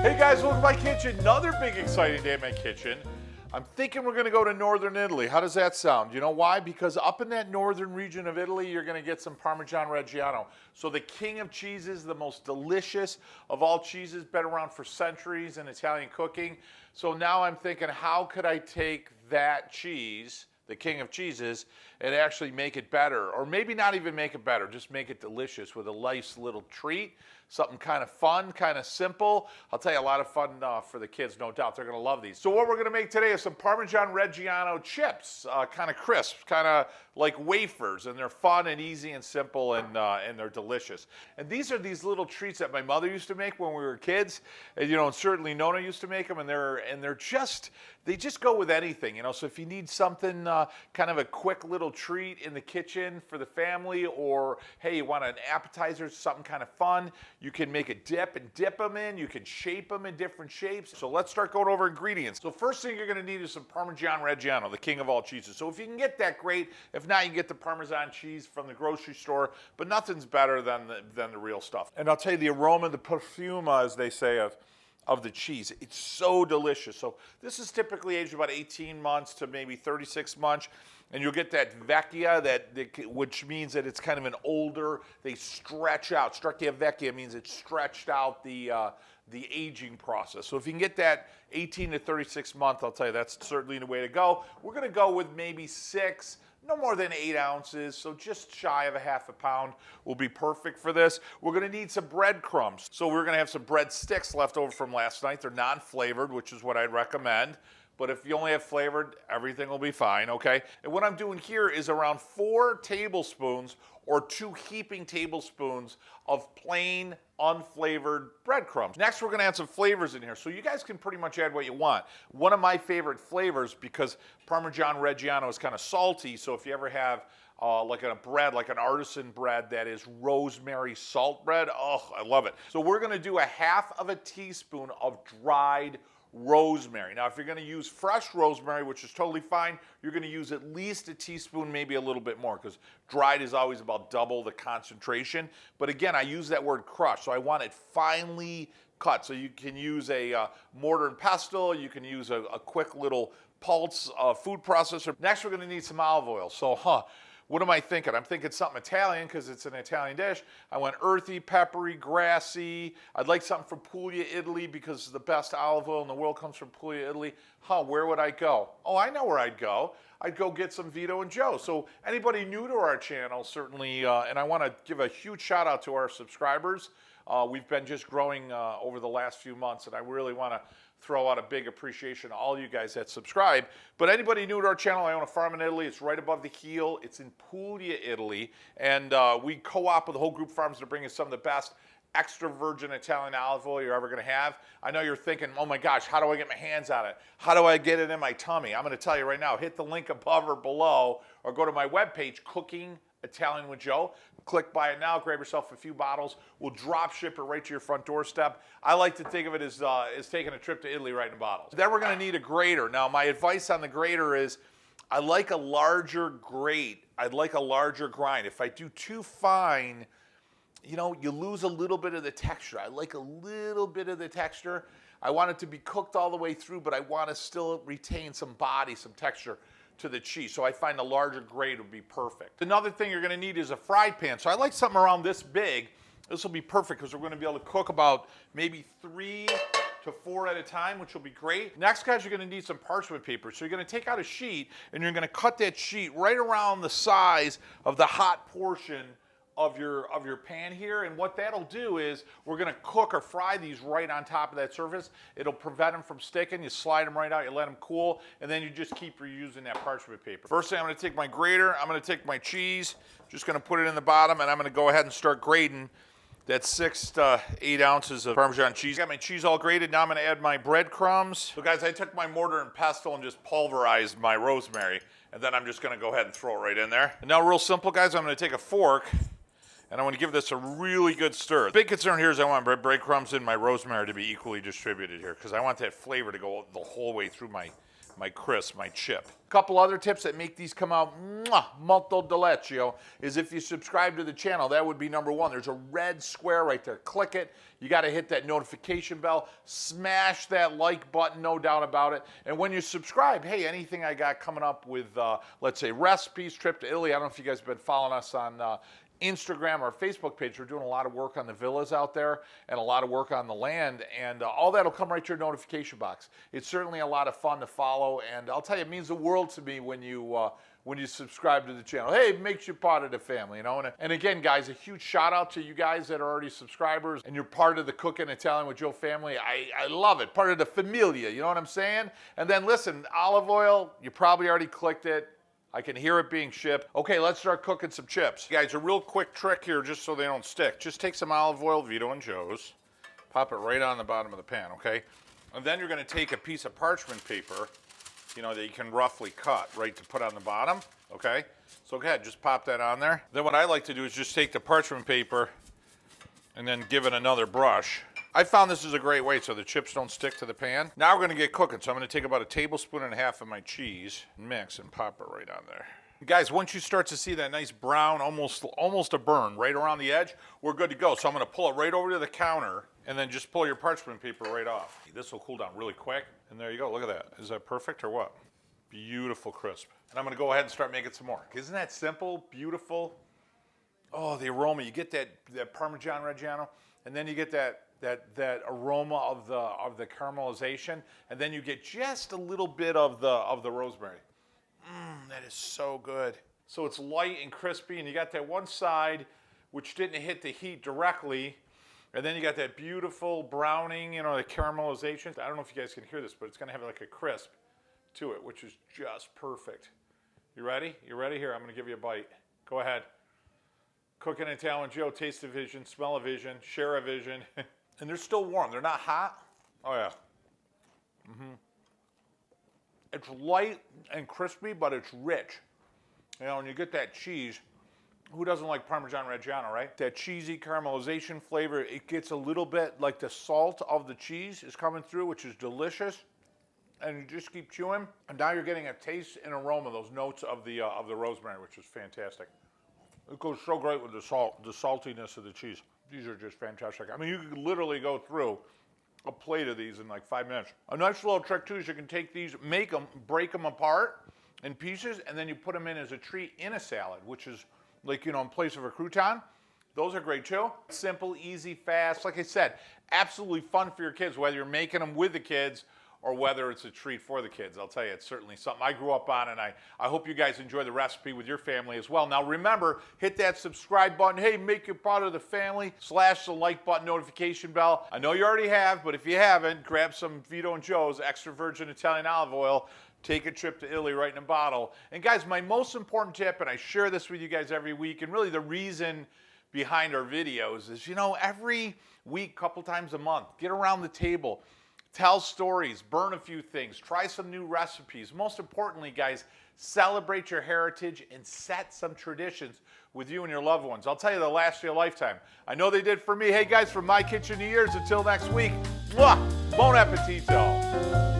Hey guys, welcome to my kitchen. Another big exciting day in my kitchen. I'm thinking we're gonna go to northern Italy. How does that sound? You know why? Because up in that northern region of Italy, you're gonna get some Parmesan Reggiano. So the king of cheeses, the most delicious of all cheeses, been around for centuries in Italian cooking. So now I'm thinking, how could I take that cheese, the king of cheeses, and actually make it better? Or maybe not even make it better, just make it delicious with a nice little treat. Something kind of fun, kind of simple. I'll tell you, a lot of fun for the kids, no doubt. They're gonna love these. So what we're gonna make today is some Parmesan Reggiano chips, kind of crisp, kind of like wafers, and they're fun and easy and simple, and they're delicious. And these are these little treats that my mother used to make when we were kids, and and certainly Nona used to make them, and they just go with anything, So if you need something, kind of a quick little treat in the kitchen for the family, or hey, you want an appetizer, something kind of fun, you can make a dip and dip them in. You can shape them in different shapes. So let's start going over ingredients. So first thing you're gonna need is some Parmesan Reggiano, the king of all cheeses. So if you can get that, great. If not, you can get the Parmesan cheese from the grocery store, but nothing's better than the real stuff. And I'll tell you, the aroma, the perfuma, as they say, of the cheese. It's so delicious. So this is typically aged about 18 months to maybe 36 months. And you'll get that vecchia, which means that it's kind of an older, they stretch out. Stracchia vecchia means it's stretched out the aging process. So if you can get that 18 to 36 month, I'll tell you, that's certainly the way to go. We're gonna go with maybe 6, no more than 8 ounces, so just shy of a half a pound will be perfect for this. We're gonna need some breadcrumbs. So we're gonna have some bread sticks left over from last night. They're non-flavored, which is what I'd recommend. But if you only have flavored, everything will be fine, okay? And what I'm doing here is around 4 tablespoons or 2 heaping tablespoons of plain, unflavored breadcrumbs. Next, we're gonna add some flavors in here. So you guys can pretty much add what you want. One of my favorite flavors, because Parmesan Reggiano is kind of salty, so if you ever have like a bread, like an artisan bread that is rosemary salt bread, oh, I love it. So we're gonna do a half of a teaspoon of dried rosemary. Now, if you're gonna use fresh rosemary, which is totally fine, you're gonna use at least a teaspoon, maybe a little bit more, because dried is always about double the concentration. But again, I use that word crushed, so I want it finely cut. So you can use a mortar and pestle, you can use a quick little pulse food processor. Next, we're gonna need some olive oil. So, what am I thinking? I'm thinking something Italian because it's an Italian dish. I went earthy, peppery, grassy. I'd like something from Puglia, Italy, because the best olive oil in the world comes from Puglia, Italy. Where would I go? Oh, I know where I'd go. I'd go get some Vito and Joe. So anybody new to our channel, certainly, and I want to give a huge shout out to our subscribers. We've been just growing over the last few months, and I really want to throw out a big appreciation to all you guys that subscribe. But anybody new to our channel, I own a farm in Italy. It's right above the heel. It's in Puglia, Italy. And we co-op with a whole group of farms to bring us some of the best extra virgin Italian olive oil you're ever gonna have. I know you're thinking, oh my gosh, how do I get my hands on it? How do I get it in my tummy? I'm gonna tell you right now, hit the link above or below, or go to my webpage, Cooking Italian with Joe. Click buy it now, grab yourself a few bottles. We'll drop ship it right to your front doorstep. I like to think of it as taking a trip to Italy right in bottles. Then we're gonna need a grater. Now my advice on the grater is, I like a larger grate. I'd like a larger grind. If I do too fine, you lose a little bit of the texture. I like a little bit of the texture. I want it to be cooked all the way through, but I want to still retain some body, some texture to the cheese. So I find a larger grate would be perfect. Another thing you're gonna need is a fried pan. So I like something around this big. This will be perfect because we're gonna be able to cook about maybe 3 to 4 at a time, which will be great. Next, guys, you're gonna need some parchment paper. So you're gonna take out a sheet and you're gonna cut that sheet right around the size of the hot portion of your pan here, and what that'll do is we're gonna cook or fry these right on top of that surface. It'll prevent them from sticking. You slide them right out, you let them cool, and then you just keep reusing that parchment paper. First thing, I'm gonna take my grater, I'm gonna take my cheese, just gonna put it in the bottom, and I'm gonna go ahead and start grating that 6 to 8 ounces of Parmesan cheese. Got my cheese all grated, now I'm gonna add my breadcrumbs. So guys, I took my mortar and pestle and just pulverized my rosemary, and then I'm just gonna go ahead and throw it right in there. And now real simple, guys, I'm gonna take a fork, and I want to give this a really good stir. The big concern here is I want breadcrumbs and my rosemary to be equally distributed here, because I want that flavor to go the whole way through my my crisp, my chip. A couple other tips that make these come out molto deleccio is if you subscribe to the channel, that would be number one. There's a red square right there. Click it. You got to hit that notification bell. Smash that like button, no doubt about it. And when you subscribe, hey, anything I got coming up with, let's say, recipes, trip to Italy. I don't know if you guys have been following us on Instagram or Facebook page. We're doing a lot of work on the villas out there and a lot of work on the land, and all that'll come right to your notification box. It's certainly a lot of fun to follow, and I'll tell you, it means the world to me when you subscribe to the channel. Hey, it makes you part of the family, you know. And again, guys, a huge shout out to you guys that are already subscribers and you're part of the Cooking Italian with Joe family. I love it. Part of the familia, you know what I'm saying? And then listen, olive oil, you probably already clicked it. I can hear it being shipped. Okay, let's start cooking some chips. Guys, a real quick trick here just so they don't stick. Just take some olive oil, Vito and Joe's, pop it right on the bottom of the pan, okay? And then you're gonna take a piece of parchment paper, you know, that you can roughly cut, right, to put on the bottom, okay? So go ahead, just pop that on there. Then what I like to do is just take the parchment paper and then give it another brush. I found this is a great way so the chips don't stick to the pan. Now we're gonna get cooking. So I'm gonna take about 1.5 tablespoons of my cheese, mix and pop it right on there. Guys, once you start to see that nice brown, almost a burn right around the edge, we're good to go. So I'm gonna pull it right over to the counter and then just pull your parchment paper right off. This will cool down really quick. And there you go, look at that. Is that perfect or what? Beautiful crisp. And I'm gonna go ahead and start making some more. Isn't that simple, beautiful? Oh, the aroma, you get that Parmesan Reggiano, and then you get that aroma of the caramelization, and then you get just a little bit of the rosemary. That is so good. So it's light and crispy, and you got that one side which didn't hit the heat directly, and then you got that beautiful browning, you know, the caramelization. I don't know if you guys can hear this, but it's gonna have like a crisp to it, which is just perfect. You ready? You ready? Here, I'm gonna give you a bite. Go ahead. Cooking Italian Joe, taste a vision, smell a vision, share a vision. And they're still warm. They're not hot. Oh, yeah. It's light and crispy, but it's rich. You know, when you get that cheese, who doesn't like Parmesan Reggiano, right? That cheesy caramelization flavor, it gets a little bit like the salt of the cheese is coming through, which is delicious. And you just keep chewing, and now you're getting a taste and aroma, those notes of the rosemary, which is fantastic. It goes so great with the salt, the saltiness of the cheese. These are just fantastic. I mean, you could literally go through a plate of these in like 5 minutes. A nice little trick too is you can take these, make them, break them apart in pieces, and then you put them in as a treat in a salad, which is like, you know, in place of a crouton. Those are great too. Simple, easy, fast. Like I said, absolutely fun for your kids, whether you're making them with the kids or whether it's a treat for the kids. I'll tell you, it's certainly something I grew up on, and I hope you guys enjoy the recipe with your family as well. Now remember, hit that subscribe button. Hey, make you part of the family. Slash the like button, notification bell. I know you already have, but if you haven't, grab some Vito and Joe's extra virgin Italian olive oil. Take a trip to Italy right in a bottle. And guys, my most important tip, and I share this with you guys every week, and really the reason behind our videos is, you know, every week, couple times a month, get around the table. Tell stories, burn a few things, try some new recipes. Most importantly, guys, celebrate your heritage and set some traditions with you and your loved ones. I'll tell you, they'll last you a lifetime. I know they did for me. Hey, guys, from my kitchen to yours, until next week, mwah, bon appetito.